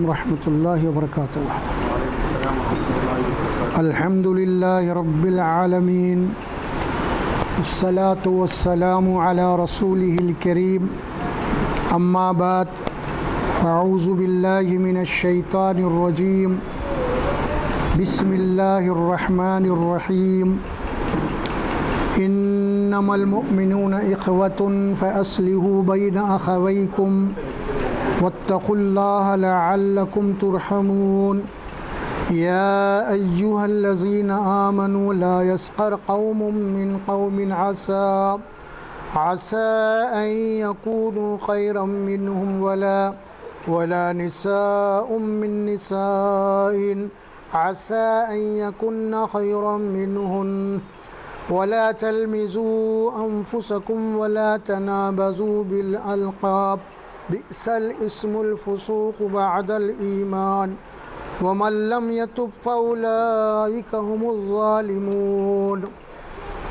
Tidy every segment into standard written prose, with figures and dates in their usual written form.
ورحمۃ اللہ وبرکاتہ۔ الحمد للہ رب العالمین، الصلاۃ والسلام علی رسولہ الکریم، اما بعد، فاعوذ باللہ من الشیطان الرجیم، بسم اللہ الرحمن الرحیم۔ انما المؤمنون اخوة فاصلحوا بین اخویکم واتقوا اللہ لعلکم ترحمون۔ یا ایہا الذین آمنوا لا یسخر قوم من قوم عسى ان یکونوا خیرا منہم ولا نساء من نساء عسى ان یکن خیرا منہن ولا تلمزوا انفسکم ولا تنابزوا بالالقاب بئس الاسم الفسوق بعد الایمان ومن لم يتب فأولئك هم الظالمون۔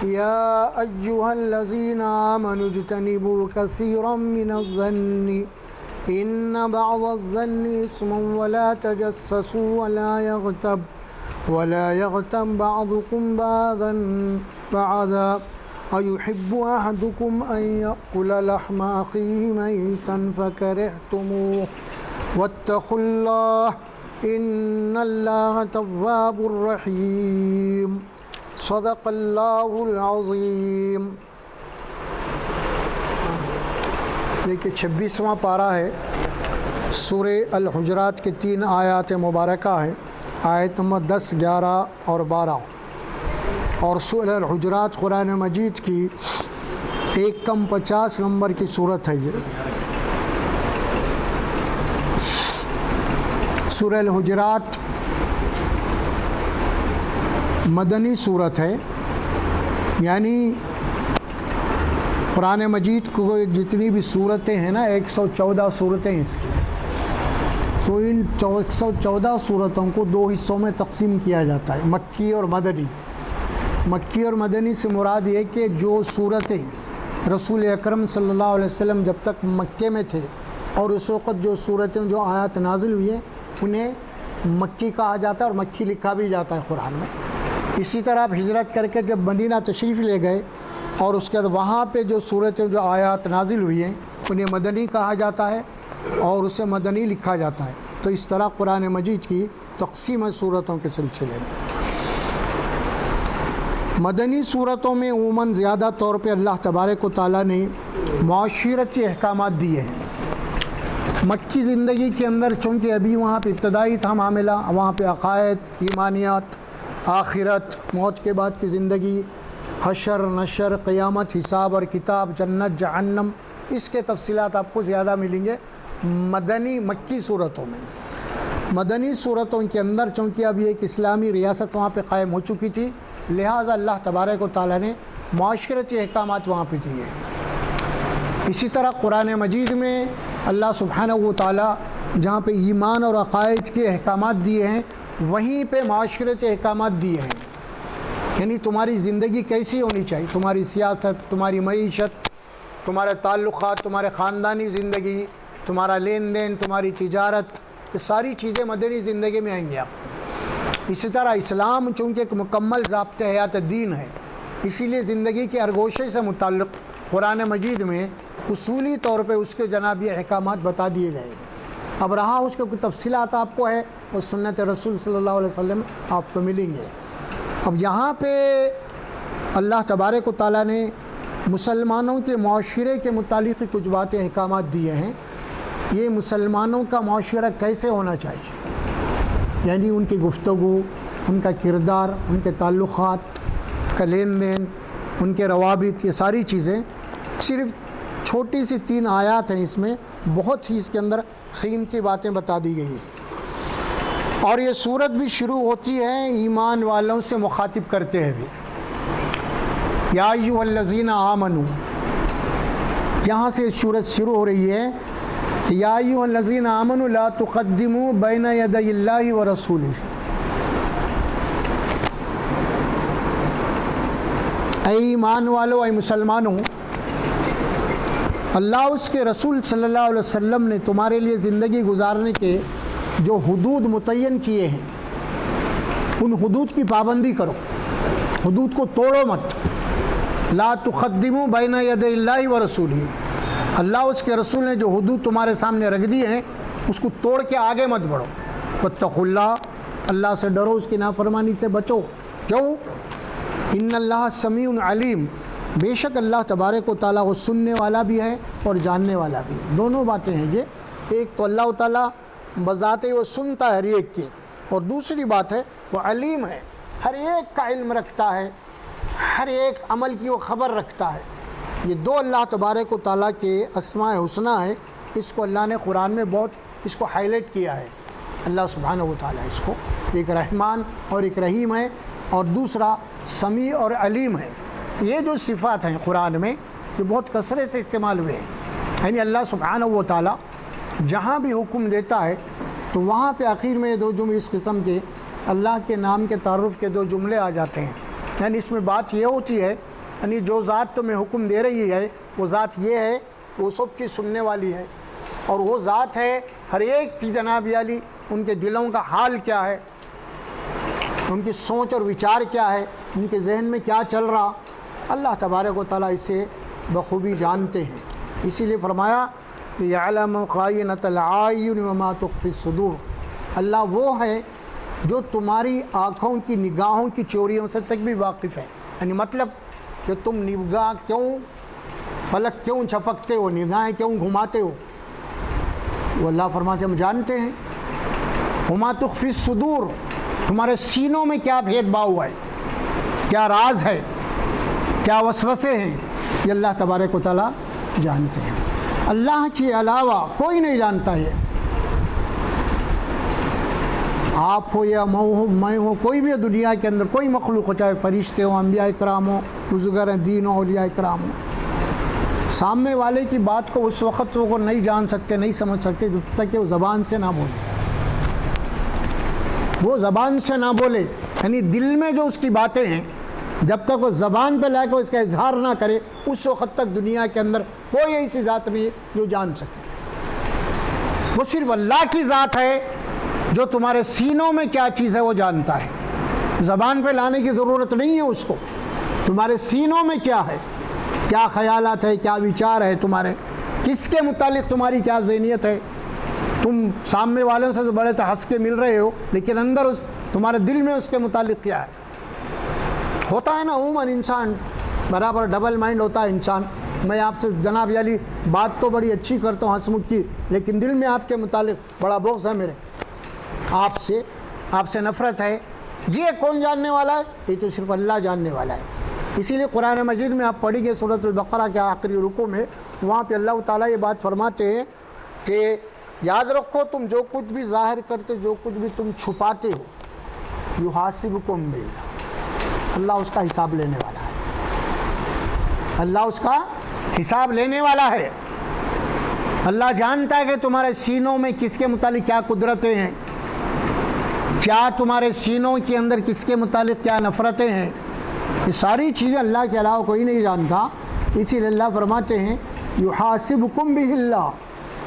يا أيها الذين آمنوا اجتنبوا كثيرا من الظن إن بعض الظن إثم ولا تجسسوا ولا يغتب بعضكم بعضا أيحب أحدكم أن يأكل لحم أخيه ميتا فكرهتموه واتقوا الله ان اللہ تواب الرحیم۔ صدق اللہ العظیم۔ دیکھیے 26واں پارہ ہے، سورہ الحجرات کے 3 آیات مبارکہ ہے، آیت نمبر 10، 11 اور 12، اور سورہ الحجرات قرآن مجید کی 150 نمبر کی صورت ہے۔ یہ سورہ الحجرات مدنی صورت ہے، یعنی قرآن مجید کو جتنی بھی صورتیں ہیں نا، 114 صورتیں اس کی، تو ان 114 صورتوں کو 2 حصوں میں تقسیم کیا جاتا ہے، مکی اور مدنی۔ مکی اور مدنی سے مراد یہ کہ جو صورتیں رسول اکرم صلی اللہ علیہ وسلم جب تک مکے میں تھے اور اس وقت جو صورتیں جو آیات نازل ہوئی ہیں انہیں مکی کہا جاتا ہے اور مکی لکھا بھی جاتا ہے قرآن میں۔ اسی طرح آپ ہجرت کر کے جب مدینہ تشریف لے گئے اور اس کے بعد وہاں پہ جو صورتیں جو آیات نازل ہوئی ہیں انہیں مدنی کہا جاتا ہے اور اسے مدنی لکھا جاتا ہے۔ تو اس طرح قرآن مجید کی تقسیم ہے صورتوں کے سلسلے میں۔ مدنی صورتوں میں عموماً زیادہ طور پہ اللہ تبارک و تعالیٰ نے معاشرتی احکامات دیے ہیں۔ مکی زندگی کے اندر چونکہ ابھی وہاں پہ ابتدائی تھا معاملہ، وہاں پہ عقائد، ایمانیات، آخرت، موت کے بعد کی زندگی، حشر، نشر، قیامت، حساب اور کتاب، جنت، جہنم، اس کے تفصیلات آپ کو زیادہ ملیں گے مکی صورتوں میں۔ مدنی صورتوں کے اندر چونکہ اب یہ ایک اسلامی ریاست وہاں پہ قائم ہو چکی تھی، لہٰذا اللہ تبارک و تعالیٰ نے معاشرتی احکامات وہاں پہ دیے۔ اسی طرح قرآن مجید میں اللہ سبحانہ و تعالیٰ جہاں پہ ایمان اور عقائد کے احکامات دیے ہیں وہیں پہ معاشرتی احکامات دیے ہیں، یعنی تمہاری زندگی کیسی ہونی چاہیے، تمہاری سیاست، تمہاری معیشت، تمہارے تعلقات، تمہارے خاندانی زندگی، تمہارا لین دین، تمہاری تجارت، یہ ساری چیزیں مدنی زندگی میں آئیں گی آپ کو۔ اسی طرح اسلام چونکہ ایک مکمل ضابطۂ حیات دین ہے، اسی لیے زندگی کے ہر گوشے سے متعلق قرآن مجید میں اصولی طور پہ اس کے جناب یہ احکامات بتا دیے گئے ہیں۔ اب رہا اس کے کچھ تفصیلات آپ کو ہے اور سنت رسول صلی اللہ علیہ وسلم آپ کو ملیں گے۔ اب یہاں پہ اللہ تبارک و تعالیٰ نے مسلمانوں کے معاشرے کے متعلق کچھ باتیں احکامات دیے ہیں۔ یہ مسلمانوں کا معاشرہ کیسے ہونا چاہیے، یعنی ان کی گفتگو، ان کا کردار، ان کے تعلقات کا لین دین، ان کے روابط، یہ ساری چیزیں صرف چھوٹی سی 3 آیات ہیں، اس میں بہت ہی اس کے اندر قیمتی باتیں بتا دی گئی ہیں۔ اور یہ صورت بھی شروع ہوتی ہے ایمان والوں سے مخاطب کرتے ہوئے، یا ایھا الذین آمنوا، یہاں سے صورت شروع ہو رہی ہے کہ یا ایھا الذین آمنوا لا تقدموا بین یدی اللہ ورسولہ، اے ایمان والو، اے مسلمانوں، اللہ اس کے رسول صلی اللہ علیہ وسلم نے تمہارے لیے زندگی گزارنے کے جو حدود متعین کیے ہیں ان حدود کی پابندی کرو، حدود کو توڑو مت۔ لا تقدموا بین یدی اللہ ورسولہ، اللہ اس کے رسول نے جو حدود تمہارے سامنے رکھ دی ہیں اس کو توڑ کے آگے مت بڑھو۔ واتقوا اللہ، اللہ سے ڈرو، اس کی نافرمانی سے بچو۔ کیوں؟ ان اللہ سمیع علیم، بے شک اللہ تبارک و تعالیٰ وہ سننے والا بھی ہے اور جاننے والا بھی ہے۔ دونوں باتیں ہیں یہ، ایک تو اللہ تعالیٰ بذات وہ سنتا ہے ہر ایک کی، اور دوسری بات ہے وہ علیم ہے، ہر ایک کا علم رکھتا ہے، ہر ایک عمل کی وہ خبر رکھتا ہے۔ یہ دو اللہ تبارک و تعالیٰ کے اسماء حسنہ ہے، اس کو اللہ نے قرآن میں بہت اس کو ہائی لائٹ کیا ہے۔ اللہ سبحانہ و تعالیٰ اس کو ایک رحمان اور ایک رحیم ہے، اور دوسرا سمیع اور علیم ہے۔ یہ جو صفات ہیں قرآن میں یہ بہت کثرت سے استعمال ہوئے ہیں، یعنی اللہ سبحانہ و تعالیٰ جہاں بھی حکم دیتا ہے تو وہاں پہ آخر میں دو جملے اس قسم کے اللہ کے نام کے تعارف کے دو جملے آ جاتے ہیں۔ یعنی اس میں بات یہ ہوتی ہے، یعنی جو ذات تمہیں حکم دے رہی ہے وہ ذات یہ ہے کہ وہ سب کی سننے والی ہے، اور وہ ذات ہے ہر ایک کی جناب علی ان کے دلوں کا حال کیا ہے، ان کی سوچ اور وچار کیا ہے، ان کے ذہن میں کیا چل رہا، اللہ تبارک و تعالیٰ اسے بخوبی جانتے ہیں۔ اسی لیے فرمایا کہ یعلم خائنۃ العیون وما تخفی الصدور، اللہ وہ ہے جو تمہاری آنکھوں کی نگاہوں کی چوریوں سے تک بھی واقف ہے۔ یعنی مطلب کہ تم نگاہ کیوں پلک کیوں چھپکتے ہو، نگاہیں کیوں گھماتے ہو، وہ اللہ فرماتے ہم جانتے ہیں۔ وما تخفی الصدور، تمہارے سینوں میں کیا بھید بھاؤ ہے، کیا راز ہے، کیا وسوسے ہیں، یہ اللہ تبارک و تعالیٰ جانتے ہیں۔ اللہ کے علاوہ کوئی نہیں جانتا ہے، آپ ہو یا میں ہو، کوئی بھی دنیا کے اندر کوئی مخلوق ہو، چاہے فرشتے ہوں، انبیاء کرام ہوں، بزرگان دین ہوں، اولیاء کرام ہوں، سامنے والے کی بات کو اس وقت وہ نہیں جان سکتے، نہیں سمجھ سکتے جب تک کہ وہ زبان سے نہ بولے، وہ زبان سے نہ بولے، یعنی دل میں جو اس کی باتیں ہیں جب تک وہ زبان پہ لا کے اس کا اظہار نہ کرے اس وقت تک دنیا کے اندر کوئی ایسی ذات نہیں ہے جو جان سکے۔ وہ صرف اللہ کی ذات ہے جو تمہارے سینوں میں کیا چیز ہے وہ جانتا ہے، زبان پہ لانے کی ضرورت نہیں ہے اس کو، تمہارے سینوں میں کیا ہے، کیا خیالات ہے، کیا وچار ہے تمہارے، کس کے متعلق تمہاری کیا ذہنیت ہے۔ تم سامنے والوں سے بڑے تو ہنس کے مل رہے ہو لیکن اندر تمہارے دل میں اس کے متعلق کیا ہے۔ ہوتا ہے نا عموماً انسان برابر ڈبل مائنڈ ہوتا ہے انسان، میں آپ سے جناب علی بات تو بڑی اچھی کرتا ہوں ہنس مکھ کی، لیکن دل میں آپ کے متعلق بڑا بغض ہے میرے، آپ سے نفرت ہے۔ یہ کون جاننے والا ہے؟ یہ تو صرف اللہ جاننے والا ہے۔ اسی لیے قرآن مجید میں آپ پڑھی گے سورۃ البقرہ کے آخری رکوع میں، وہاں پہ اللہ تعالیٰ یہ بات فرماتے ہیں کہ یاد رکھو تم جو کچھ بھی ظاہر کرتے، جو کچھ بھی تم چھپاتے ہو، یحاسبکم باللہ، اللہ اس کا حساب لینے والا ہے، اللہ اس کا حساب لینے والا ہے۔ اللہ جانتا ہے کہ تمہارے سینوں میں کس کے متعلق کیا قدرتیں ہیں، کیا تمہارے سینوں کے اندر کس کے متعلق کیا نفرتیں ہیں، یہ ساری چیزیں اللہ کے علاوہ کوئی نہیں جانتا۔ اسی لیے اللہ فرماتے ہیں یحاسبکم بہ اللہ،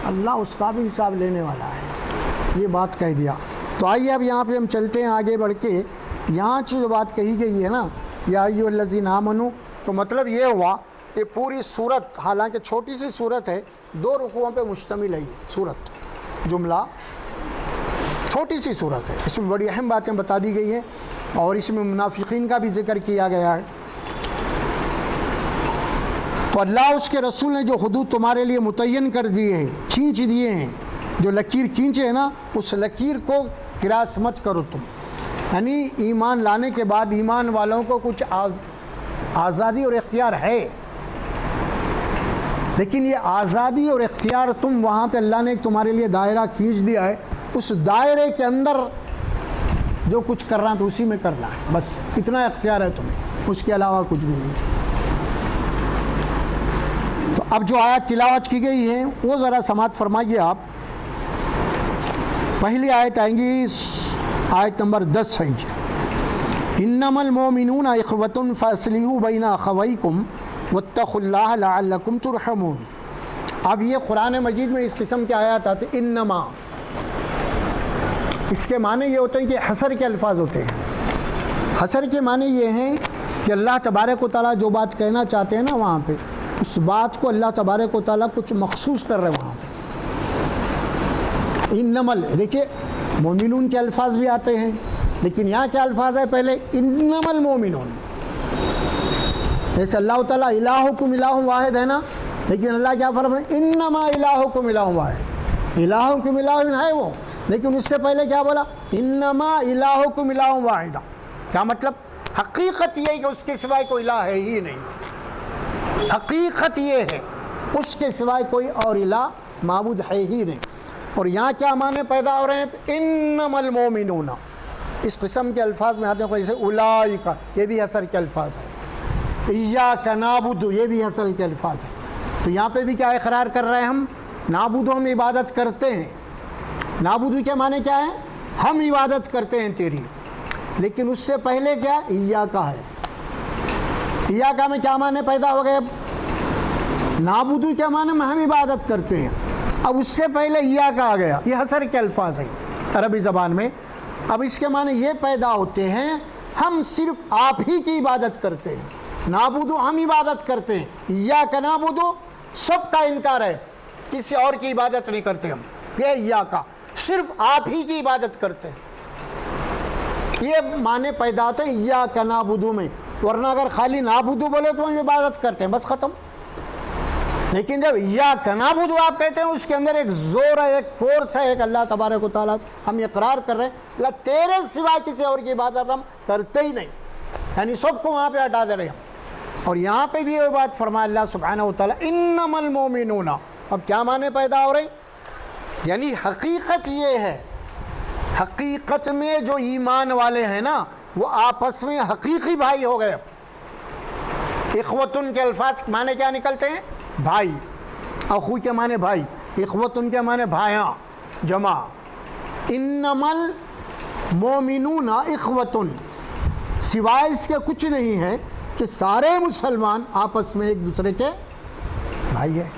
اللہ اس کا بھی حساب لینے والا ہے، یہ بات کہہ دیا۔ تو آئیے اب یہاں پہ ہم چلتے ہیں آگے بڑھ کے، یہاں جو بات کہی گئی ہے نا یا ایھا الذین آمنوا، تو مطلب یہ ہوا کہ پوری صورت حالانکہ چھوٹی سی صورت ہے، 2 رکوعوں پہ مشتمل ہے یہ صورت، جملہ چھوٹی سی صورت ہے، اس میں بڑی اہم باتیں بتا دی گئی ہیں اور اس میں منافقین کا بھی ذکر کیا گیا ہے۔ تو اللہ اس کے رسول نے جو حدود تمہارے لیے متعین کر دیے ہیں، کھینچ دیے ہیں، جو لکیر کھینچے ہیں نا اس لکیر کو کراس مت کرو تم، یعنی ایمان لانے کے بعد ایمان والوں کو کچھ آزادی اور اختیار ہے، لیکن یہ آزادی اور اختیار تم وہاں پہ اللہ نے تمہارے لیے دائرہ کھینچ دیا ہے، اس دائرے کے اندر جو کچھ کرنا تو اسی میں کرنا ہے، بس اتنا اختیار ہے تمہیں، اس کے علاوہ کچھ بھی نہیں۔ تو اب جو آیت تلاوت کی گئی ہے وہ ذرا سماعت فرمائیے آپ۔ پہلی آیت آئیں گی، آیت نمبر 10 ہے یہ، انما المؤمنون اخوۃ فاصلحوا بین اخویکم واتقوا اللہ لعلکم ترحمون۔ اب یہ قرآن مجید میں اس قسم کے آیات آتے، انما اس کے معنی یہ ہوتے ہیں کہ حصر کے الفاظ ہوتے ہیں. حصر کے معنی یہ ہیں کہ اللہ تبارک و تعالیٰ جو بات کہنا چاہتے ہیں نا وہاں پہ اس بات کو اللہ تبارک و تعالیٰ کچھ مخصوص کر رہے ہیں وہاں پہ. انمل دیکھیے مومنون کے الفاظ بھی آتے ہیں لیکن یہاں کیا الفاظ ہے پہلے انما المومنون. جیسے اللہ تعالیٰ الہکم الہ واحد ہے نا لیکن اللہ کیا فرماتے ہیں انما الہکم الہ واحد. الہکم الہ ہے وہ لیکن اس سے پہلے کیا بولا انما الہکم الہ واحد. کیا مطلب حقیقت یہ ہے کہ اس کے سوائے کوئی الہ ہے ہی نہیں. حقیقت یہ ہے اس کے سوائے کوئی اور الہ معبود ہے ہی نہیں. اور یہاں کیا معنی پیدا ہو رہے ہیں انما المومنون اس قسم کے الفاظ میں آتے ہیں جیسے اولئک یہ بھی حصر کے الفاظ ہیں. ایاک نعبد یہ بھی حصر کے الفاظ ہیں. تو یہاں پہ بھی کیا اقرار کر رہے ہیں ہم نعبد ہم عبادت کرتے ہیں. نعبد کے معنی کیا ہے ہم عبادت کرتے ہیں تیری لیکن اس سے پہلے کیا ایاک ہے. ایاک میں کیا معنی پیدا ہو گئے نعبد کے معنی میں ہم عبادت کرتے ہیں. اب اس سے پہلے ایاک آ گیا یہ حصر کے الفاظ ہیں عربی زبان میں. اب اس کے معنی یہ پیدا ہوتے ہیں ہم صرف آپ ہی کی عبادت کرتے ہیں. نعبد ہم عبادت کرتے ہیں. ایاک نعبد سب کا انکار ہے کسی اور کی عبادت نہیں کرتے ہم. یہ ایاک صرف آپ ہی کی عبادت کرتے ہیں. یہ معنی پیدا ہوتے ہیں ایاک نعبد میں. ورنہ اگر خالی نعبد بولے تو ہم عبادت کرتے ہیں بس ختم. لیکن جب ایاک نعبد آپ کہتے ہیں اس کے اندر ایک زور ہے ایک فورس ہے ایک اللہ تبارک و تعالیٰ سے ہم اقرار کر رہے ہیں اللہ تیرے سوا کسی اور کی عبادت ہم کرتے ہی نہیں. یعنی سب کو وہاں پہ ہٹا دے رہے ہیں. اور یہاں پہ بھی یہ بات فرمایا اللہ سبحانہ و تعالیٰ انما المومنون. اب کیا معنی پیدا ہو رہی یعنی حقیقت یہ ہے حقیقت میں جو ایمان والے ہیں نا وہ آپس میں حقیقی بھائی ہو گئے. اخوتن کے الفاظ معنی کیا نکلتے ہیں بھائی. اخو کے معنی بھائی اخوتن کے معنی بھائیاں جمع. انما المومنون اخوتن سوائے اس کے کچھ نہیں ہے کہ سارے مسلمان آپس میں ایک دوسرے کے بھائی ہیں.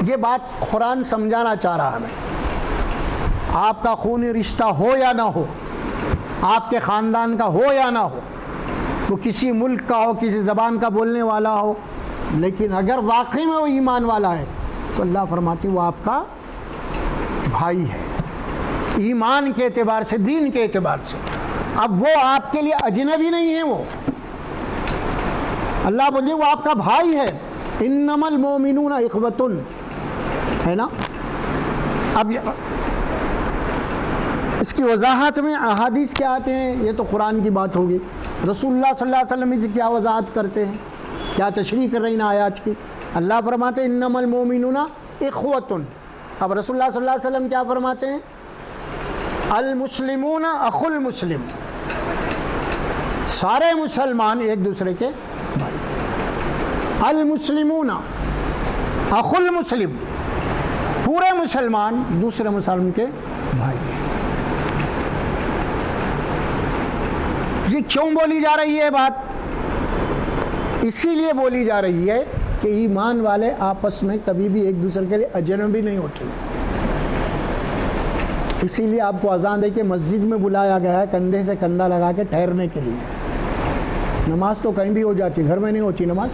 یہ بات قرآن سمجھانا چاہ رہا ہے. آپ کا خونی رشتہ ہو یا نہ ہو آپ کے خاندان کا ہو یا نہ ہو وہ کسی ملک کا ہو کسی زبان کا بولنے والا ہو لیکن اگر واقعی میں وہ ایمان والا ہے تو اللہ فرماتی وہ آپ کا بھائی ہے ایمان کے اعتبار سے دین کے اعتبار سے. اب وہ آپ کے لیے اجنبی نہیں ہے. وہ اللہ بولیے وہ آپ کا بھائی ہے. انما المومنون اخوتن ہے نا. اب اس کی وضاحت میں احادیث کیا آتے ہیں یہ تو قرآن کی بات ہوگی. رسول اللہ صلی اللہ علیہ وسلم اس کی کیا وضاحت کرتے ہیں کیا تشریح کر رہی ہیں آیات کی. اللہ فرماتے ہیں انما المومنون اخوتن. اب رسول اللہ صلی اللہ علیہ وسلم کیا فرماتے ہیں المسلمون اخو المسلم. سارے مسلمان ایک دوسرے کے بھائی. المسلمون اخو المسلم پورے مسلمان دوسرے مسلمان کے بھائی ہیں. یہ کیوں بولی جا رہی ہے بات اسی لیے بولی جا رہی ہے کہ ایمان والے آپس میں کبھی بھی ایک دوسرے کے لیے اجنبی نہیں ہوتے. اسی لیے آپ کو اذان دے کے مسجد میں بلایا گیا ہے کندھے سے کندھا لگا کے ٹھہرنے کے لیے. نماز تو کہیں بھی ہو جاتی گھر میں نہیں ہوتی نماز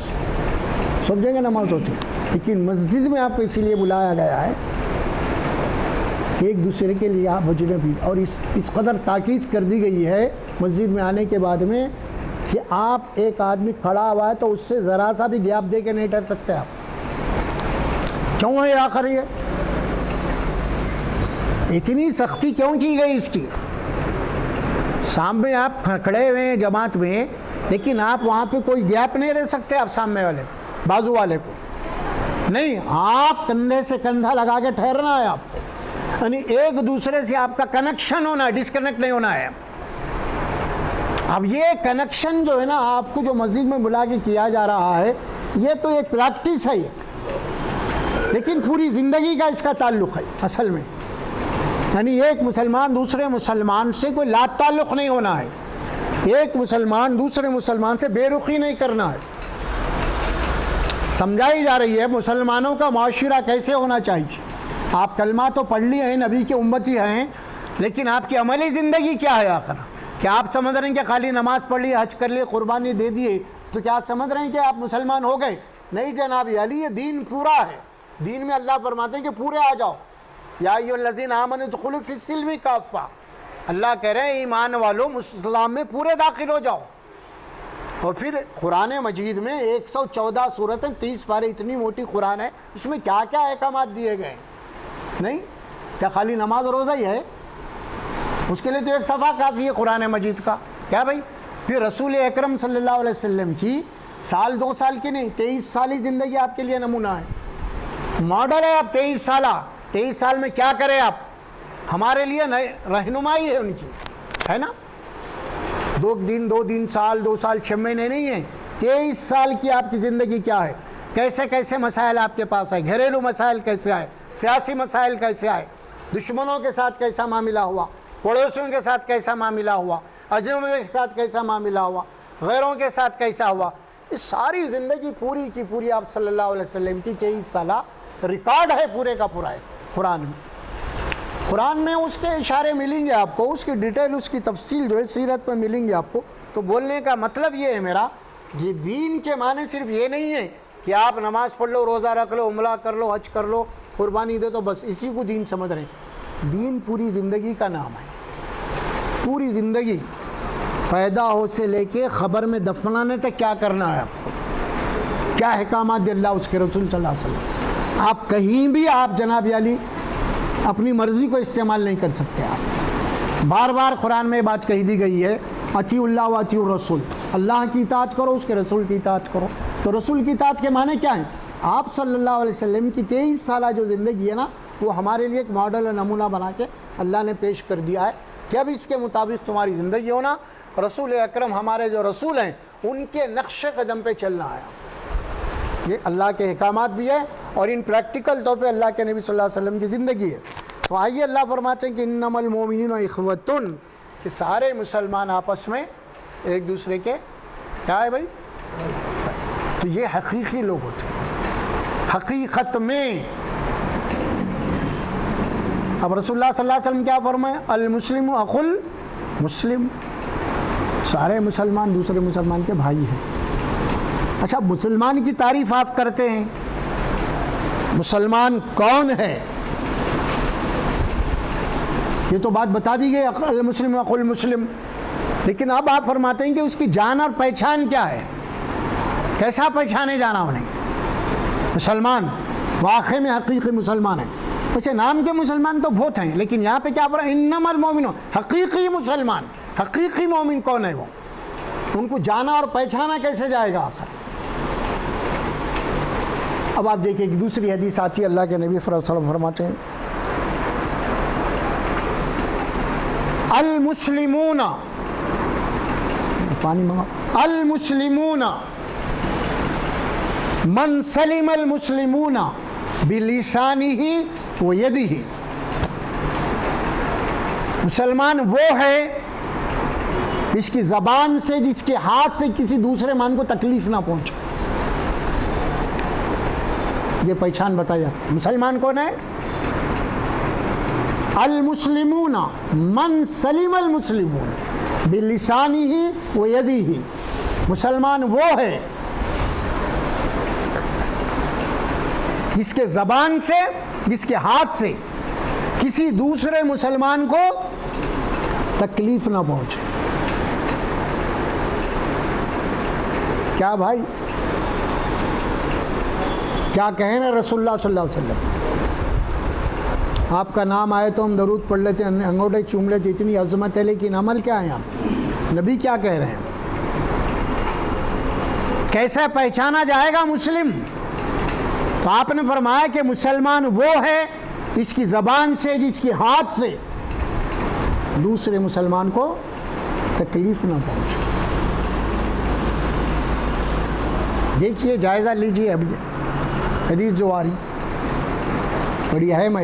سب جگہ نماز ہوتی لیکن مسجد میں آپ کو اسی لیے بلایا گیا ہے ایک دوسرے کے لیے آپ اجنبی. اور اس قدر تاکید کر دی گئی ہے مسجد میں آنے کے بعد میں کہ آپ ایک آدمی کھڑا ہوا ہے تو اس سے ذرا سا بھی گیپ دے کے نہیں ٹھہر سکتے آپ. کیوں ہے آخر یہ اتنی سختی کیوں کی گئی اس کی. سامنے آپ کھڑے ہوئے ہیں جماعت میں لیکن آپ وہاں پہ کوئی گیپ نہیں رہ سکتے آپ سامنے والے بازو والے کو نہیں. آپ کندھے سے کندھا لگا کے ٹھہرنا ہے آپ کو. یعنی ایک دوسرے سے آپ کا کنیکشن ہونا ہے ڈسکنیکٹ نہیں ہونا ہے. اب یہ کنیکشن جو ہے نا آپ کو جو مسجد میں بلا کے کیا جا رہا ہے یہ تو ایک پریکٹس ہے لیکن پوری زندگی کا اس کا تعلق ہے اصل میں. یعنی ایک مسلمان دوسرے مسلمان سے کوئی لا تعلق نہیں ہونا ہے. ایک مسلمان دوسرے مسلمان سے بے رخی نہیں کرنا ہے. سمجھائی جا رہی ہے مسلمانوں کا معاشرہ کیسے ہونا چاہیے. آپ کلمہ تو پڑھ لیے ہیں، نبی کے امتی ہیں، لیکن آپ کی عملی زندگی کیا ہے آخر؟ کیا آپ سمجھ رہے ہیں کہ خالی نماز پڑھ لی، حج کر لی، قربانی دے دیے تو کیا سمجھ رہے ہیں کہ آپ مسلمان ہو گئے؟ نہیں جناب علی، یہ دین پورا ہے۔ دین میں اللہ فرماتے ہیں کہ پورے آ جاؤ، یا ایھا الذین آمنوا ادخلوا فی السلم کافہ۔ اللہ کہہ رہے ہیں ایمان والو اسلام میں پورے داخل ہو جاؤ۔ اور پھر قرآن مجید میں 114 سورتیں، 30 پارے، اتنی موٹی قرآن ہے، اس میں کیا کیا احکامات دیے گئے ہیں؟ نہیں کیا خالی نماز روزہ ہی ہے؟ اس کے لیے تو ایک صفحہ کافی ہے قرآن مجید کا۔ کیا بھائی؟ پھر رسول اکرم صلی اللہ علیہ وسلم کی سال 2 سال کی نہیں، 23 سالی زندگی آپ کے لیے نمونہ ہے، ماڈل ہے۔ آپ 23 سالہ، 23 سال میں کیا کرے آپ؟ ہمارے لیے رہنمائی ہے ان کی، ہے نا؟ 2 دن سال 2 سال 6 مہینے نہیں ہیں، 23 سال کی آپ کی زندگی کیا ہے؟ کیسے کیسے مسائل آپ کے پاس آئے، گھریلو مسائل کیسے آئے، سیاسی مسائل کیسے آئے، دشمنوں کے ساتھ کیسا معاملہ ہوا، پڑوسیوں کے ساتھ کیسا معاملہ ہوا، اجنبیوں کے ساتھ کیسا معاملہ ہوا، غیروں کے ساتھ کیسا ہوا، یہ ساری زندگی پوری کی پوری آپ صلی اللہ علیہ وسلم کی 23 سالہ ریکارڈ ہے، پورے کا پورا ہے قرآن میں۔ قرآن میں اس کے اشارے ملیں گے آپ کو، اس کی ڈیٹیل، اس کی تفصیل جو ہے سیرت میں ملیں گے آپ کو۔ تو بولنے کا مطلب یہ ہے میرا، یہ دین کے معنی صرف یہ نہیں ہے کہ آپ نماز پڑھ لو، روزہ رکھ لو، عمرہ کر لو، حج کر لو، قربانی دے تو بس اسی کو دین سمجھ رہے ہیں۔ دین پوری زندگی کا نام ہے، پوری زندگی، پیدا ہو سے لے کے خبر میں دفنانے تک کیا کرنا ہے آپ کو، کیا احکامات دے اللہ اس کے رسول صلی اللہ علیہ وسلم۔ آپ کہیں بھی آپ جناب علی اپنی مرضی کو استعمال نہیں کر سکتے۔ آپ بار بار قرآن میں بات کہی دی گئی ہے، اطیعوا اللہ و اطیعوا الرسول، اللہ کی اطاعت کرو، اس کے رسول کی اطاعت کرو۔ تو رسول کی اطاعت کے معنی کیا ہیں؟ آپ صلی اللہ علیہ وسلم کی 23 سالہ جو زندگی ہے نا، وہ ہمارے لیے ایک ماڈل و نمونہ بنا کے اللہ نے پیش کر دیا ہے کہ اب اس کے مطابق تمہاری زندگی ہونا، رسول اکرم ہمارے جو رسول ہیں ان کے نقش قدم پہ چلنا ہے۔ یہ اللہ کے احکامات بھی ہے اور ان پریکٹیکل طور پہ اللہ کے نبی صلی اللہ علیہ وسلم کی زندگی ہے۔ تو آئیے اللہ فرماتے ہیں کہ انما المؤمنون اخوۃ، کہ سارے مسلمان آپس میں ایک دوسرے کے کیا ہے بھائی؟ تو یہ حقیقی لوگ ہوتے ہیں، حقیقت میں۔ اب رسول اللہ صلی اللہ علیہ وسلم کیا فرمائے؟ المسلم اخو المسلم، سارے مسلمان دوسرے مسلمان کے بھائی ہیں۔ اچھا، مسلمان کی تعریف آپ کرتے ہیں، مسلمان کون ہے؟ یہ تو بات بتا دی گئی، المسلم اخو المسلم، لیکن اب آپ فرماتے ہیں کہ اس کی جان اور پہچان کیا ہے، کیسا پہچانے جانا انہیں؟ مسلمان واقعی میں حقیقی مسلمان ہے۔ ویسے نام کے مسلمان تو بہت ہیں، لیکن یہاں پہ کیا پڑھا؟ انما المؤمنون، حقیقی مسلمان، حقیقی مومن کون ہے وہ؟ ان کو جانا اور پہچانا کیسے جائے گا آخر؟ اب آپ دیکھیں کہ دوسری حدیث آتی ہے، اللہ کے نبی صلی اللہ علیہ وسلم فرماتے ہیں المسلمون، پانی منگا، المسلمون من سلم المسلمون بلسانہ و یدہ، مسلمان وہ ہے جس کی زبان سے، جس کے ہاتھ سے کسی دوسرے مان کو تکلیف نہ پہنچے۔ یہ پہچان بتایا مسلمان کون ہے؟ المسلمون من سلم المسلمون بلسانہ و یدہ، مسلمان وہ ہے جس کے زبان سے، جس کے ہاتھ سے کسی دوسرے مسلمان کو تکلیف نہ پہنچے۔ کیا بھائی، کیا کہیں نا رسول اللہ صلی اللہ علیہ وسلم؟ آپ کا نام آئے تو ہم درود پڑھ لیتے ہیں، انگوٹھے چوم لیتے، اتنی عظمت ہے، لیکن عمل کیا ہے آپ؟ نبی کیا کہہ رہے ہیں؟ کیسے پہچانا جائے گا مسلم؟ تو آپ نے فرمایا کہ مسلمان وہ ہے جس کی زبان سے، جس کی ہاتھ سے دوسرے مسلمان کو تکلیف نہ پہنچے۔ دیکھیے، جائزہ لیجیے ابھی حدیث جو آ رہی بڑی اہم ہے،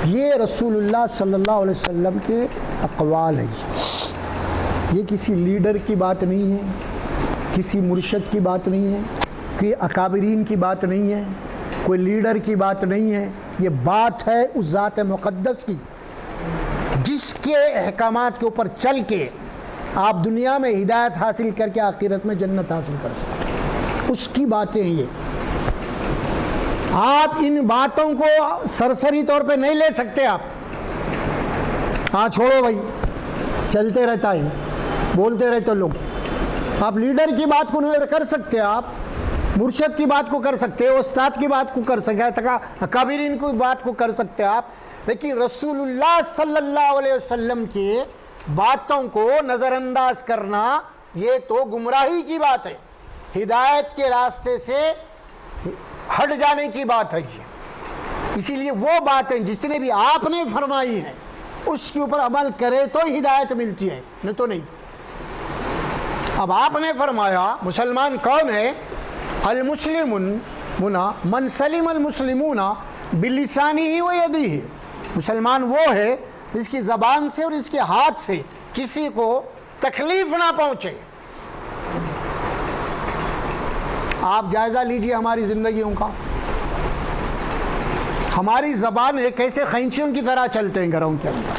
یہ رسول اللہ صلی اللہ علیہ وسلم کے اقوال ہے۔ یہ کسی لیڈر کی بات نہیں ہے، کسی مرشد کی بات نہیں ہے، کہ اکابرین کی بات نہیں ہے، کوئی لیڈر کی بات نہیں ہے، یہ بات ہے اس ذات مقدس کی جس کے احکامات کے اوپر چل کے آپ دنیا میں ہدایت حاصل کر کے آخرت میں جنت حاصل کر سکتے ہیں، اس کی باتیں ہیں یہ۔ آپ ان باتوں کو سرسری طور پہ نہیں لے سکتے آپ، ہاں چھوڑو بھائی، چلتے رہتا ہے، بولتے رہتے لوگ۔ آپ لیڈر کی بات کو نہیں کر سکتے، آپ مرشد کی بات کو کر سکتے، استاد کی بات کو کر سکتے، اکابرین کی بات کو کر سکتے آپ، لیکن رسول اللہ صلی اللہ علیہ وسلم کی باتوں کو نظر انداز کرنا یہ تو گمراہی کی بات ہے، ہدایت کے راستے سے ہٹ جانے کی بات ہے یہ۔ اسی لیے وہ باتیں جتنے بھی آپ نے فرمائی ہیں اس کے اوپر عمل کرے تو ہدایت ملتی ہے، نہیں تو نہیں۔ اب آپ نے فرمایا مسلمان کون ہے؟ المسلمون من سلم المسلمون بلسانہ و یدہ، مسلمان وہ ہے جس کی زبان سے اور اس کے ہاتھ سے کسی کو تکلیف نہ پہنچے۔ آپ جائزہ لیجئے ہماری زندگیوں کا، ہماری زبان ہے کیسے خینچیوں کی طرح چلتے ہیں گھروں کے اندر،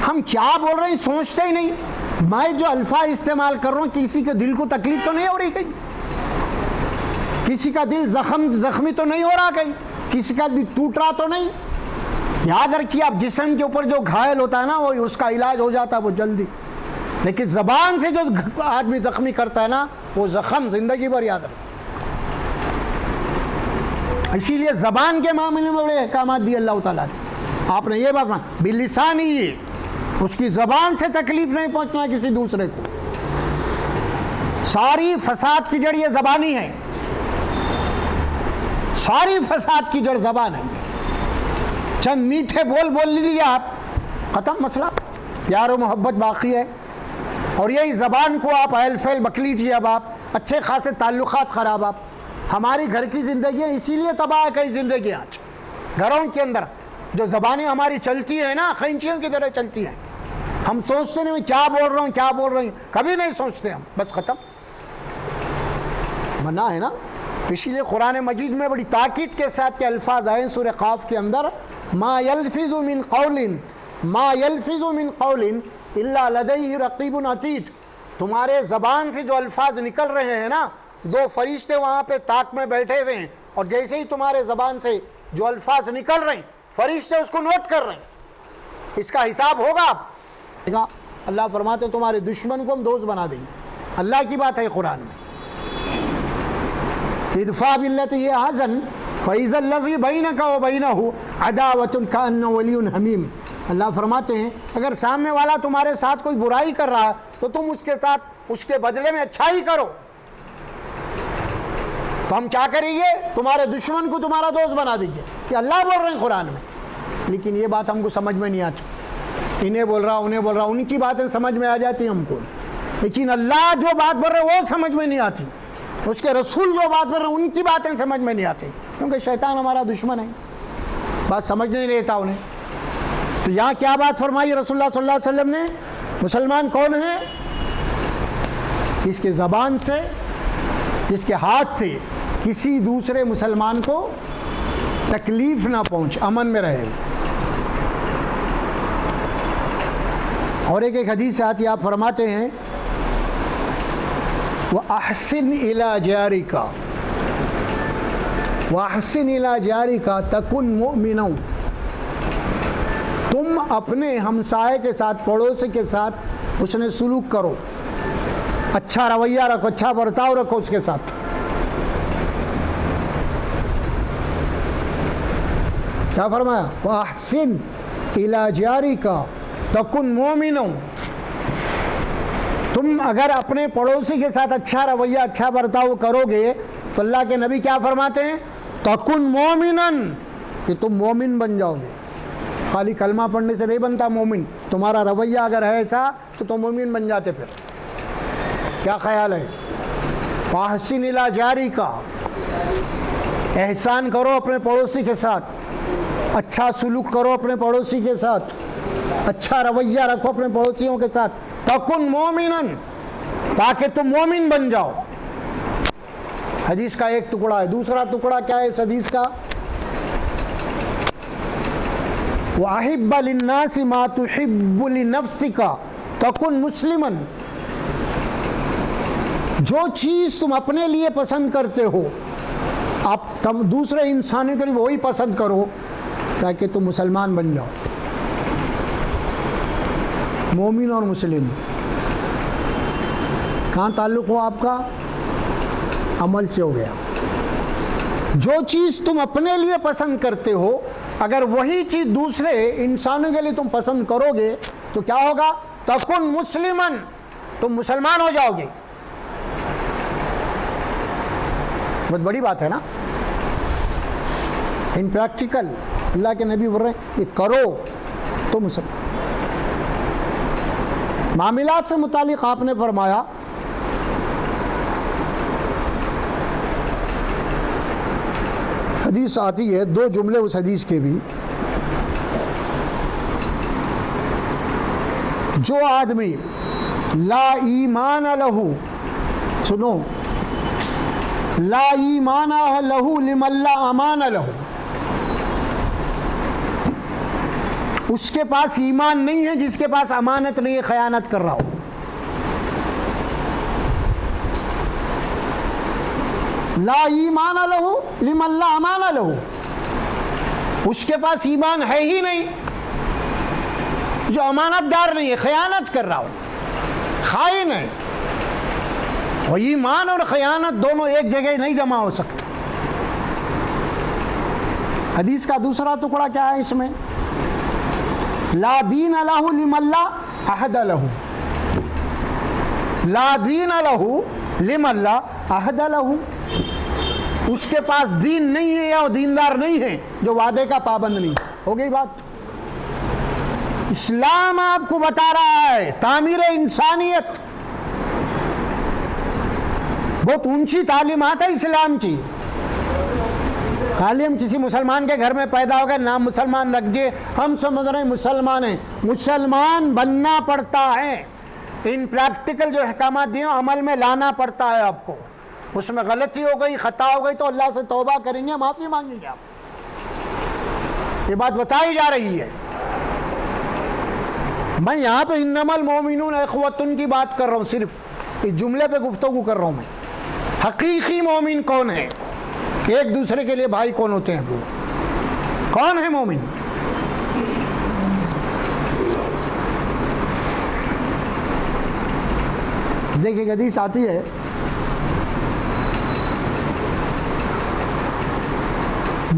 ہم کیا بول رہے ہیں سوچتے ہی نہیں۔ میں جو الفاظ استعمال کر رہا ہوں کسی کے دل کو تکلیف تو نہیں ہو رہی کہیں، کسی کا دل زخمی تو نہیں ہو رہا کہیں، کسی کا دل ٹوٹ رہا تو نہیں۔ یاد رکھیے آپ، جسم کے اوپر جو گھائل ہوتا ہے نا وہ اس کا علاج ہو جاتا ہے وہ جلدی، لیکن زبان سے جو آدمی زخمی کرتا ہے نا وہ زخم زندگی بھر یاد رکھتا ہے۔ اسی لیے زبان کے معاملے میں بڑے احکامات دیے اللہ تعالیٰ نے۔ آپ نے یہ بات فرمایا بلسانی، اس کی زبان سے تکلیف نہیں پہنچنا کسی دوسرے کو۔ ساری فساد کی جڑ یہ زبانی ہے، ساری فساد کی جڑ زبان ہے۔ چند میٹھے بول لیجیے آپ، ختم مسئلہ، پیار و محبت باقی ہے۔ اور یہی زبان کو آپ اہل فعل بک لیجیے، اب آپ اچھے خاصے تعلقات خراب۔ آپ ہماری گھر کی زندگی ہے اسی لیے تباہ ہے کئی زندگی آج گھروں کے اندر، جو زبانیں ہماری چلتی ہیں نا خینچیوں کی طرح چلتی ہیں، ہم سوچتے نہیں میں کیا بول رہا ہوں کیا بول رہی ہوں، کبھی نہیں سوچتے ہم، بس ختم، منع ہے نا۔ اسی لیے قرآن مجید میں بڑی تاکید کے ساتھ کے الفاظ آئے سورہ قاف کے اندر، ما یلفظ من قول الا لدیہ رقیب عتید، تمہارے زبان سے جو الفاظ نکل رہے ہیں نا، دو فرشتے وہاں پہ طاق میں بیٹھے ہوئے ہیں، اور جیسے ہی تمہارے زبان سے جو الفاظ نکل رہے ہیں فرشتے اس کو نوٹ کر رہے ہیں، اس کا حساب ہوگا۔ اللہ فرماتے ہیں تمہارے دشمن کو ہم دوست بنا دیں گے، اللہ کی بات ہے قرآن میں۔ ادفع باللتی ہی احسن فاذا الذی بینک وبینہ عداوۃ کأنہ ولی حمیم، اللہ فرماتے ہیں اگر سامنے والا تمہارے ساتھ کوئی برائی کر رہا ہے تو تم اس کے ساتھ اس کے بدلے میں اچھائی کرو، تو ہم کیا کریں گے؟ تمہارے دشمن کو تمہارا دوست بنا دیں گے، یہ اللہ بول رہے ہیں قرآن میں۔ لیکن یہ بات ہم کو سمجھ میں نہیں آتی، انہیں بول رہا انہیں بول رہا، ان کی باتیں سمجھ میں آ جاتی ہیں ہم کو، لیکن اللہ جو بات بول رہے وہ سمجھ میں نہیں آتی، اس کے رسول جو بات بول رہے ان کی باتیں سمجھ میں نہیں آتی، کیونکہ شیطان ہمارا دشمن ہے، بات سمجھ نہیں رہتا انہیں۔ تو یہاں کیا بات فرمائی رسول اللہ صلی اللہ علیہ وسلم نے؟ مسلمان کون ہے؟ جس کے زبان سے جس کے ہاتھ سے کسی دوسرے مسلمان کو تکلیف نہ پہنچ، امن میں رہے۔ اور ایک حدیث آتی آپ فرماتے ہیں وَأَحْسِنْ إِلَى جَارِكَ وَأَحْسِنْ إِلَى جَارِكَ تَكُنْ مُؤْمِنًا، تم اپنے ہمسائے کے ساتھ پڑوسی کے ساتھ حسن سلوک کرو، اچھا رویہ رکھو، اچھا برتاؤ رکھو اس کے ساتھ۔ کیا فرمایا؟ وَأَحْسِنْ إِلَى جَارِكَ تَكُنْ مُؤْمِنًا، تم اگر اپنے پڑوسی کے ساتھ اچھا رویہ اچھا برتاؤ کرو گے تو اللہ کے نبی کیا فرماتے ہیں؟ تَكُنْ مُؤْمِنًا، کہ تم مومن بن جاؤ گے۔ خالی کلمہ پڑھنے سے نہیں بنتا مومن، تمہارا رویہ اگر ہے ایسا تو تم مومن بن جاتے۔ پھر کیا خیال ہے؟ وَأَحْسِنْ إِلَى جَارِكَ، احسان کرو اپنے پڑوسی کے ساتھ، اچھا سلوک کرو اپنے پڑوسی کے ساتھ، اچھا رویہ رکھو اپنے پڑوسیوں کے ساتھ، تَكُنْ مُؤْمِنًا، تاکہ تم مومن بن جاؤ۔ حدیث کا ایک ٹکڑا ہے. دوسرا ٹکڑا کیا ہے اس حدیث کا؟ وَأَحِبَّ لِلنَّاسِ مَا تُحِبُّ لِنَفْسِكَ تَكُنْ مُسْلِمًا. جو چیز تم اپنے لیے پسند کرتے ہو آپ تم دوسرے انسانوں کے لیے وہی پسند کرو تاکہ تم مسلمان بن جاؤ. مومن اور مسلم کہاں تعلق ہو آپ کا؟ عمل سے ہو گیا. جو چیز تم اپنے لیے پسند کرتے ہو اگر وہی چیز دوسرے انسانوں کے لیے تم پسند کرو گے تو کیا ہوگا؟ تکن مسلمن، تم مسلمان ہو جاؤ گے. بہت بڑی بات ہے نا. ان پریکٹیکل اللہ کے نبی بول رہے ہیں یہ کرو تو مسلمان. معاملات سے متعلق آپ نے فرمایا حدیث آتی ہے، دو جملے اس حدیث کے بھی. جو آدمی لا ایمان لہو، سنو، لا ایمان لہو لمن لا امان لہو، اس کے پاس ایمان نہیں ہے جس کے پاس امانت نہیں ہے، خیانت کر رہا ہو. لا ایمان لہو لمن لا امان لہو، اس کے پاس ایمان ہے ہی نہیں، جو امانت دار نہیں ہے، خیانت کر رہا ہو، خائن ہے. اور ایمان اور خیانت دونوں ایک جگہ نہیں جمع ہو سکتے. حدیث کا دوسرا ٹکڑا کیا ہے اس میں؟ لا دین لہ لمن لا عہد لہ، لا دین لہ لمن لا عہد لہ، اس کے پاس دین نہیں ہے یا وہ دیندار نہیں ہے جو وعدے کا پابند نہیں. ہو گئی بات. اسلام آپ کو بتا رہا ہے تعمیر انسانیت، بہت اونچی تعلیمات ہے اسلام کی. خالی ہم کسی مسلمان کے گھر میں پیدا ہو گئے نام مسلمان رکھ دیے ہم سمجھ رہے ہیں مسلمان ہیں. مسلمان بننا پڑتا ہے. ان پریکٹیکل جو احکامات دیے عمل میں لانا پڑتا ہے آپ کو. اس میں غلطی ہو گئی، خطا ہو گئی تو اللہ سے توبہ کریں گے، معافی مانگیں گے. آپ یہ بات بتائی جا رہی ہے. میں یہاں پہ انما المؤمنون اخوۃ کی بات کر رہا ہوں، صرف اس جملے پہ گفتگو کر رہا ہوں. میں حقیقی مومن کون ہے؟ ایک دوسرے کے لیے بھائی کون ہوتے ہیں؟ کون ہے مومن؟ دیکھیں حدیث آتی ہے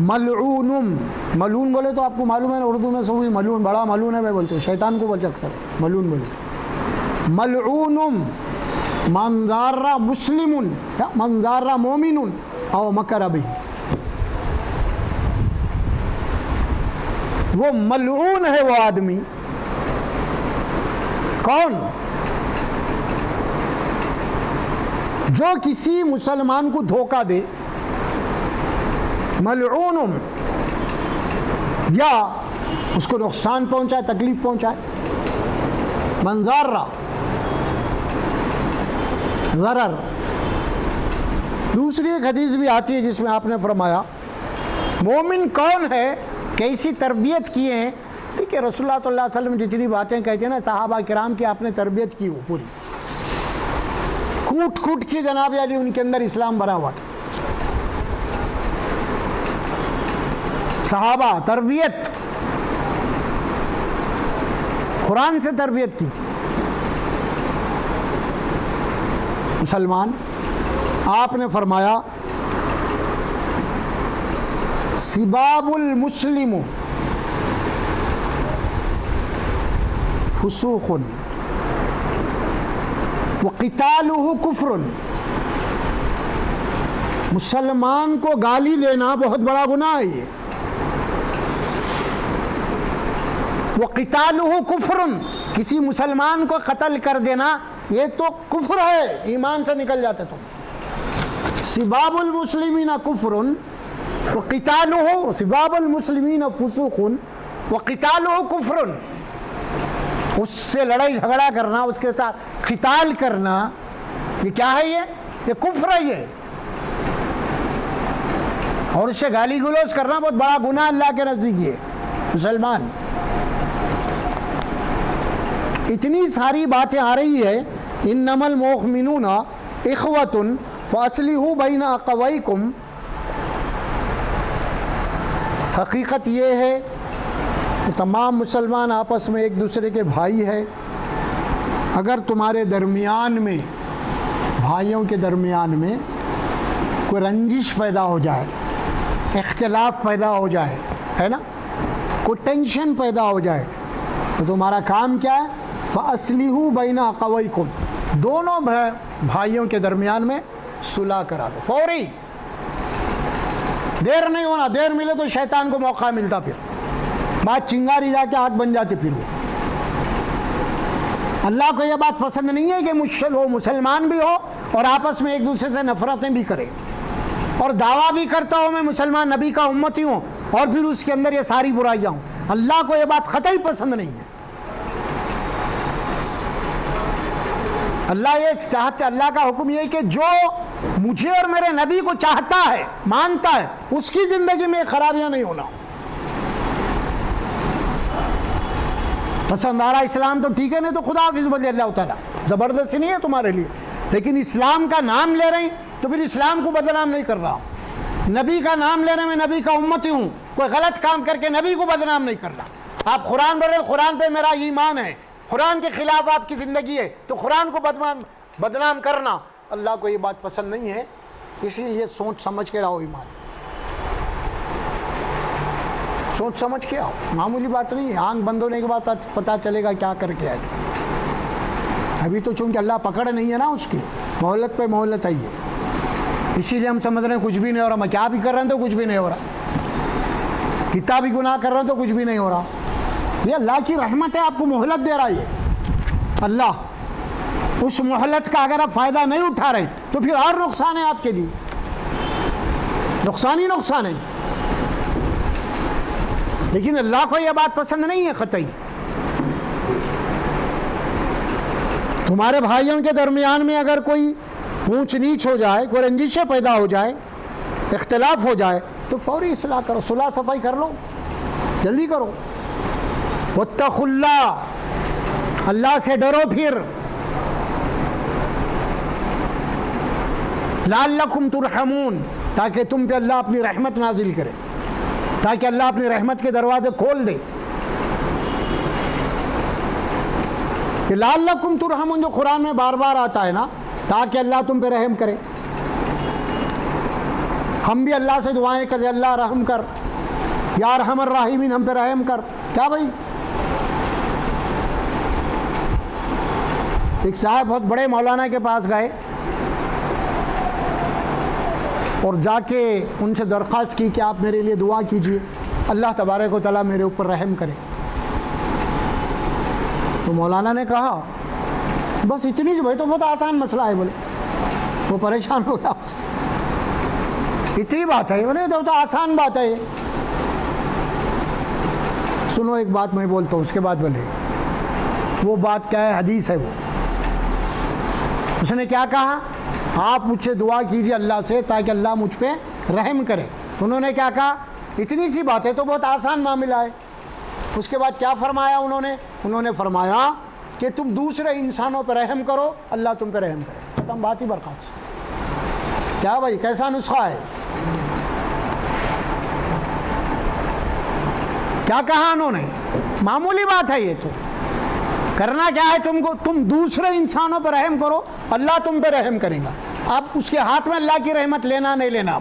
ملعون، ملعون بولے تو آپ کو معلوم ہے نا اردو میں سب ملعون، بڑا ملعون ہے بولتے ہیں، شیطان کو بولتے اکثر ملعون بولے. ملعون من ضار مسلم من ضار مومن او مکر به، وہ ملعون ہے وہ آدمی. کون؟ جو کسی مسلمان کو دھوکہ دے. ملعون یا اس کو نقصان پہنچائے، تکلیف پہنچائے. من ضار ضرر. دوسری ایک حدیث بھی آتی ہے جس میں آپ نے فرمایا مومن کون ہے، کیسی تربیت کی ہے. ٹھیک ہے، رسول اللہ صلی اللہ علیہ وسلم جتنی باتیں کہتے ہیں نا صحابہ کرام کی آپ نے تربیت کی، وہ پوری کوٹ کوٹ کی جناب علی ان کے اندر اسلام بھرا ہوا تھا. صحابہ تربیت قرآن سے تربیت کی تھی. مسلمان آپ نے فرمایا سباب المسلم فسوق وقتالہ کفر. مسلمان کو گالی دینا بہت بڑا گناہ ہے یہ. وقتالہ کفر، کسی مسلمان کو قتل کر دینا یہ تو کفر ہے، ایمان سے نکل جاتے تم. سباب المسلمین کفر وقتالہ، سباب المسلمین فسوق وقتالہ کفر. اس سے لڑائی جھگڑا کرنا، اس کے ساتھ قتال کرنا، یہ کیا ہے؟ یہ کفر ہے. یہ اور اس سے گالی گلوچ کرنا بہت بڑا گناہ اللہ کے نزدیک ہے مسلمان. اتنی ساری باتیں آ رہی ہے انما المؤمنون اخوۃ فاصلحوا بین اخویکم. حقیقت یہ ہے کہ تمام مسلمان آپس میں ایک دوسرے کے بھائی ہیں. اگر تمہارے درمیان میں بھائیوں کے درمیان میں کوئی رنجش پیدا ہو جائے، اختلاف پیدا ہو جائے، ہے نا، کوئی ٹینشن پیدا ہو جائے، تو تمہارا کام کیا ہے؟ فَأَصْلِحُوا بَيْنَ أَخَوَيْكُمْ. دونوں بھائیوں کے درمیان میں صلح کرا دو فوری. دیر نہیں ہونا، دیر ملے تو شیطان کو موقع ملتا، پھر بات چنگاری جا کے آگ بن جاتی. پھر وہ اللہ کو یہ بات پسند نہیں ہے کہ وہ مسلمان بھی ہو اور آپس میں ایک دوسرے سے نفرتیں بھی کرے اور دعویٰ بھی کرتا ہوں میں مسلمان نبی کا امتی ہوں اور پھر اس کے اندر یہ ساری برائیاں ہوں. اللہ کو یہ بات قطعی پسند نہیں ہے. اللہ یہ چاہتا، اللہ کا حکم یہ ہے کہ جو مجھے اور میرے نبی کو چاہتا ہے، مانتا ہے، اس کی زندگی میں خرابیاں نہیں ہونا. پسند آ رہا اسلام تو ٹھیک ہے، نہیں تو خدا حافظ بولے اللہ تعالیٰ. زبردستی نہیں ہے تمہارے لیے، لیکن اسلام کا نام لے رہے ہیں تو پھر اسلام کو بدنام نہیں کر رہا. نبی کا نام لے رہے میں نبی کا امتی ہوں، کوئی غلط کام کر کے نبی کو بدنام نہیں کرنا. آپ قرآن پڑھ رہے ہیں، قرآن پہ میرا ایمان ہے، قرآن کے خلاف آپ کی زندگی ہے تو قرآن کو بدنام کرنا اللہ کو یہ بات پسند نہیں ہے. اسی لیے سوچ سمجھ کے رہو. ایمان سوچ سمجھ کے آؤ، معمولی بات نہیں ہے. آنکھ بند ہونے کے بعد پتہ چلے گا کیا کر کے آئے. ابھی تو چونکہ اللہ پکڑ نہیں ہے نا اس کی، مہلت پہ مہلت ہے یہ. اسی لیے ہم سمجھ رہے ہیں کچھ بھی نہیں ہو رہا. میں کیا بھی کر رہے ہیں تو کچھ بھی نہیں ہو رہا، کتنا بھی گناہ کر رہے ہیں تو کچھ بھی نہیں ہو رہا. یہ اللہ کی رحمت ہے، آپ کو مہلت دے رہا ہے اللہ. اس مہلت کا اگر آپ فائدہ نہیں اٹھا رہے تو پھر اور نقصان ہے آپ کے لیے، نقصان ہی نقصان ہے. لیکن اللہ کو یہ بات پسند نہیں ہے قطعی. تمہارے بھائیوں کے درمیان میں اگر کوئی اونچ نیچ ہو جائے، کوئی رنجشیں پیدا ہو جائے، اختلاف ہو جائے تو فوری اصلاح کرو، صلح صفائی کر لو، جلدی کرو. واتقوا اللہ، اللہ سے ڈرو. پھر لعلکم ترحمون، تاکہ تم پہ اللہ اپنی رحمت نازل کرے، تاکہ اللہ اپنی رحمت کے دروازے کھول دے. کہ لعلکم ترحمون جو قرآن میں بار بار آتا ہے نا، تاکہ اللہ تم پہ رحم کرے. ہم بھی اللہ سے دعائیں کریں، اللہ رحم کر، یا ارحم الراحمین، ہم پہ رحم کر. کیا بھائی، ایک صاحب بہت بڑے مولانا کے پاس گئے اور جا کے ان سے درخواست کی کہ آپ میرے لیے دعا کیجئے، اللہ تبارک و تعالیٰ میرے اوپر رحم کرے. تو مولانا نے کہا بس اتنی بھائی تو بہت آسان مسئلہ ہے. بولے وہ پریشان ہو گیا آپ سے، اتنی بات ہے؟ بولے تو آسان بات ہے. سنو ایک بات میں بولتا ہوں، اس کے بعد بولے وہ بات کیا ہے، حدیث ہے. وہ اس نے کیا کہا، آپ مجھ سے دعا کیجئے اللہ سے تاکہ اللہ مجھ پہ رحم کرے. انہوں نے کیا کہا، اتنی سی بات ہے تو بہت آسان معاملہ ہے. اس کے بعد کیا فرمایا انہوں نے فرمایا کہ تم دوسرے انسانوں پہ رحم کرو، اللہ تم پہ رحم کرے. ختم بات ہی برخاست. کیا بھائی، کیسا نسخہ ہے؟ کیا کہا انہوں نے؟ معمولی بات ہے یہ. تو کرنا کیا ہے تم کو، تم دوسرے انسانوں پہ رحم کرو، اللہ تم پہ رحم کرے گا. اب اس کے ہاتھ میں اللہ کی رحمت لینا نہیں لینا.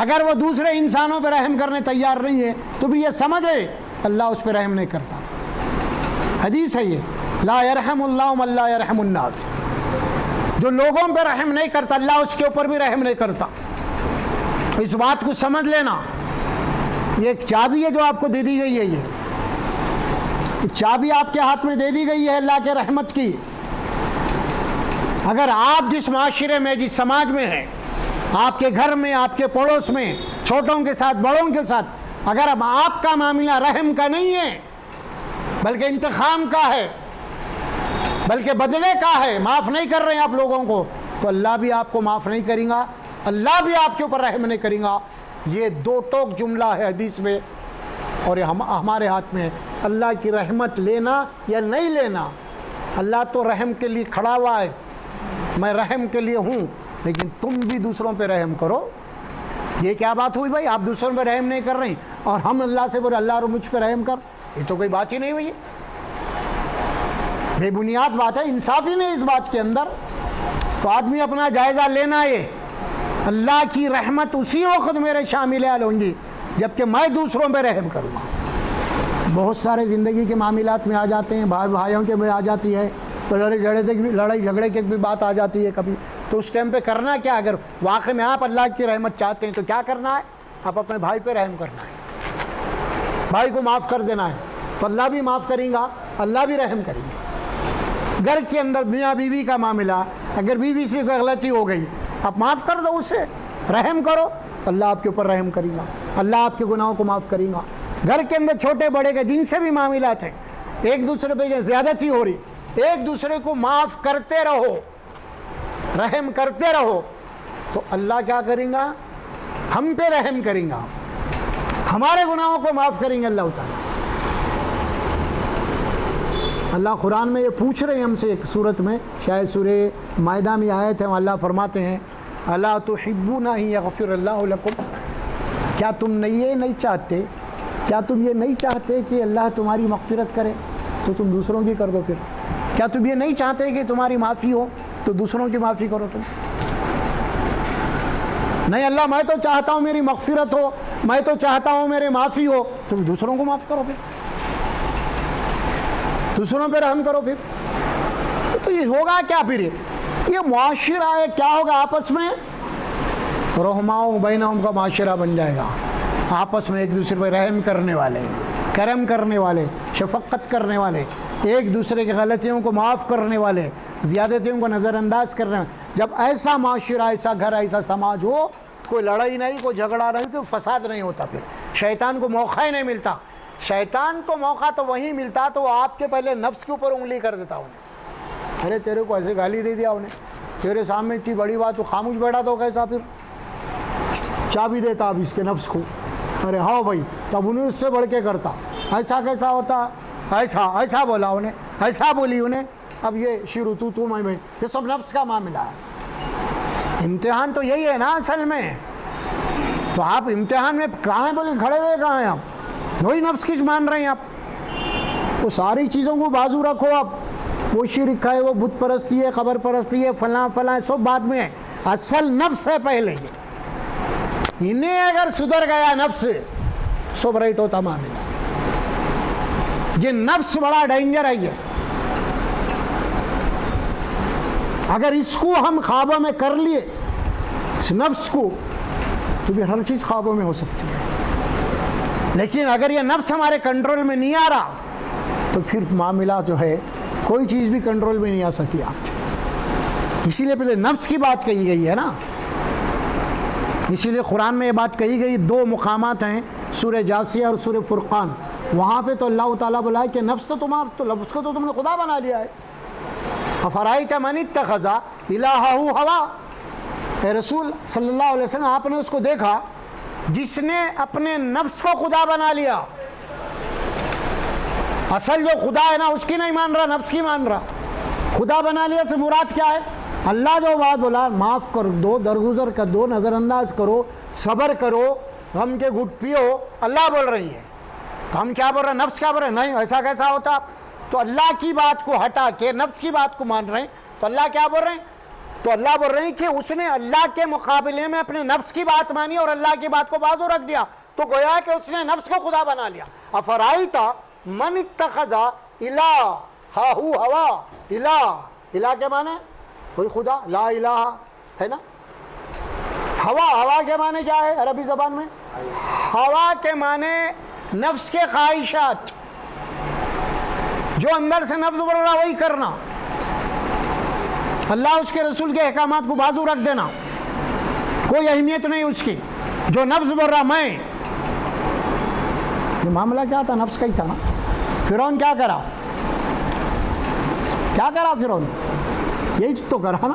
اگر وہ دوسرے انسانوں پہ رحم کرنے تیار نہیں ہے تو بھی یہ سمجھے اللہ اس پہ رحم نہیں کرتا. حدیث ہے یہ، لا یرحم اللہ من لا یرحم الناس. جو لوگوں پہ رحم نہیں کرتا اللہ اس کے اوپر بھی رحم نہیں کرتا. اس بات کو سمجھ لینا. یہ ایک چابی ہے جو آپ کو دے دی گئی ہے. یہ چابی آپ کے ہاتھ میں دے دی گئی ہے اللہ کے رحمت کی. اگر آپ جس معاشرے میں، جس سماج میں ہیں، آپ کے گھر میں، آپ کے پڑوس میں، چھوٹوں کے ساتھ، بڑوں کے ساتھ، اگر اب آپ کا معاملہ رحم کا نہیں ہے بلکہ انتقام کا ہے، بلکہ بدلے کا ہے، معاف نہیں کر رہے ہیں آپ لوگوں کو، تو اللہ بھی آپ کو معاف نہیں کرے گا. اللہ بھی آپ کے اوپر رحم نہیں کرے گا. یہ دو ٹوک جملہ ہے حدیث میں, اور یہ ہمارے ہاتھ میں ہے, اللہ کی رحمت لینا یا نہیں لینا. اللہ تو رحم کے لیے کھڑا ہوا ہے, میں رحم کے لیے ہوں, لیکن تم بھی دوسروں پہ رحم کرو. یہ کیا بات ہوئی بھائی, آپ دوسروں پہ رحم نہیں کر رہے اور ہم اللہ سے بولے اللہ رو مجھ پہ رحم کر, یہ تو کوئی بات ہی نہیں ہوئی. بے بنیاد بات ہے, انصاف ہی نہیں اس بات کے اندر. تو آدمی اپنا جائزہ لینا ہے, اللہ کی رحمت اسی وقت میرے شامل ہوں گی جبکہ میں دوسروں پہ رحم کروں گا. بہت سارے زندگی کے معاملات میں آ جاتے ہیں, بھائی بھائیوں کے میں آ جاتی ہے, تو لڑائی جھگڑے کی بھی بات آ جاتی ہے کبھی. تو اس ٹائم پہ کرنا کیا, اگر واقع میں آپ اللہ کی رحمت چاہتے ہیں تو کیا کرنا ہے, آپ اپنے بھائی پہ رحم کرنا ہے, بھائی کو معاف کر دینا ہے, تو اللہ بھی معاف کریں گا, اللہ بھی رحم کریں گے. گھر کے اندر میاں بیوی کا معاملہ, اگر بیوی سے کوئی غلطی ہو گئی, آپ معاف کر دو, اسے رحم کرو, تو اللہ آپ کے اوپر رحم کرے گا, اللہ آپ کے گناہوں کو معاف کرے گا. گھر کے اندر چھوٹے بڑے کے جن سے بھی معاملات ہیں, ایک دوسرے پہ زیادتی ہو رہی, ایک دوسرے کو معاف کرتے رہو, رحم کرتے رہو, تو اللہ کیا کریں گا, ہم پہ رحم کریں گا, ہمارے گناہوں کو معاف کریں گے اللہ تعالیٰ. اللہ قرآن میں یہ پوچھ رہے ہیں ہم سے ایک صورت میں, شاید سورہ مائدہ میں آیت ہے, اللہ فرماتے ہیں الا تحبون ان یغفر اللہ لکم, کیا تم یہ نہیں چاہتے, کیا تم یہ نہیں چاہتے کہ اللہ تمہاری مغفرت کرے تو تم دوسروں کی کر دو. پھر کیا تم یہ نہیں چاہتے کہ تمہاری معافی ہو تو دوسروں کی معافی کرو تم؟ نہیں اللہ میں تو چاہتا ہوں میری مغفرت ہو, میں تو چاہتا ہوں میری معافی ہو, تم دوسروں کو معاف کرو, پھر دوسروں پہ رحم کرو. پھر تو یہ ہوگا کیا, پھر یہ معاشرہ ہے, کیا ہوگا آپس میں رحماؤں بینہم کا معاشرہ بن جائے گا, آپس میں ایک دوسرے پہ رحم کرنے والے, کرم کرنے والے, شفقت کرنے والے, ایک دوسرے کی غلطیوں کو معاف کرنے والے, زیادتیوں کو نظر انداز کرنے والے. جب ایسا معاشرہ, ایسا گھر, ایسا سماج ہو, کوئی لڑائی نہیں, کوئی جھگڑا نہیں, کوئی فساد نہیں ہوتا, پھر شیطان کو موقع ہی نہیں ملتا. شیطان کو موقع تو وہیں ملتا تو وہ آپ کے پہلے نفس کے اوپر انگلی کر دیتا انہیں, ارے تیرے کو ایسے گالی دے دیا انہیں, تیرے سامنے اتنی بڑی بات, تو خاموش بیٹھا تو کیسا, پھر چابی دیتا اب اس کے نفس کو, ارے ہاں بھائی, تب انہیں اس سے بڑھ کے کرتا, ایسا کیسا ہوتا, ایسا بولا انہیں, ایسا بولی انہیں, اب یہ شروع تو میں, یہ سب نفس کا معاملہ ہے. امتحان تو یہی ہے نا اصل میں. تو آپ امتحان میں کہاں بولے کھڑے ہوئے, کہاں ہیں آپ, وہی نفس کی مان رہے ہیں آپ. وہ ساری چیزوں کو بازو رکھو آپ, وہ شرک ہے, وہ بت پرستی ہے, قبر پرستی ہے, فلاں فلاں, سب بعد میں ہے, اصل نفس ہے پہلے. انہیں اگر سدھر گیا نفس, سب رائٹ ہوتا معاملہ. یہ نفس بڑا ڈینجر ہے. یہ اگر اس کو ہم خوابوں میں کر لیے, اس نفس کو, تو بھی ہر چیز خوابوں میں ہو سکتی ہے. لیکن اگر یہ نفس ہمارے کنٹرول میں نہیں آ رہا تو پھر معاملہ جو ہے کوئی چیز بھی کنٹرول میں نہیں آ سکتی آپ. اسی لیے پہلے نفس کی بات کہی گئی ہے نا, اسی لیے قرآن میں یہ بات کہی گئی. دو مقامات ہیں, سورہ جاثیہ اور سورہ فرقان. وہاں پہ تو اللہ تعالیٰ بولا ہے کہ نفس تو تمہارا, تو نفس کو تو تم نے خدا بنا لیا ہے. افرأیت من اتخذ الہہ ہوا, اے رسول صلی اللہ علیہ وسلم آپ نے اس کو دیکھا جس نے اپنے نفس کو خدا بنا لیا. اصل جو خدا ہے نا اس کی نہیں مان رہا, نفس کی مان رہا. خدا بنا لیا سے مراد کیا ہے, اللہ جو بات بولا معاف کر دو, درگزر کر دو, نظر انداز کرو, صبر کرو, غم کے گھٹ پیو, اللہ بول رہی ہے. تو ہم کیا بول رہے ہیں, نفس کیا بول رہے ہیں, نہیں ایسا کیسا ہوتا. تو اللہ کی بات کو ہٹا کے نفس کی بات کو مان رہے ہیں. تو اللہ کیا بول رہے ہیں, تو اللہ بول رہے ہیں کہ اس نے اللہ کے مقابلے میں اپنے نفس کی بات مانی اور اللہ کی بات کو بازو رکھ دیا. تو گویا کہ اس نے نفس کو خدا بنا لیا. افرأیت من اتخذ الہہ ہوا, الہ کے معنی کوئی خدا, لا الہ ہے نا. ہوا کے معنی کیا ہے عربی زبان میں, ہوا کے معنی نفس کے خواہشات, جو اندر سے نفس بڑھ رہا وہی کرنا, اللہ اس کے رسول کے احکامات کو بازو رکھ دینا, کوئی اہمیت نہیں اس کی. جو نفس بول رہا میں, یہ معاملہ کیا تھا, نفس کا ہی تھا نا. فرعون کیا کرا فرعون, یہی تو کرا نا.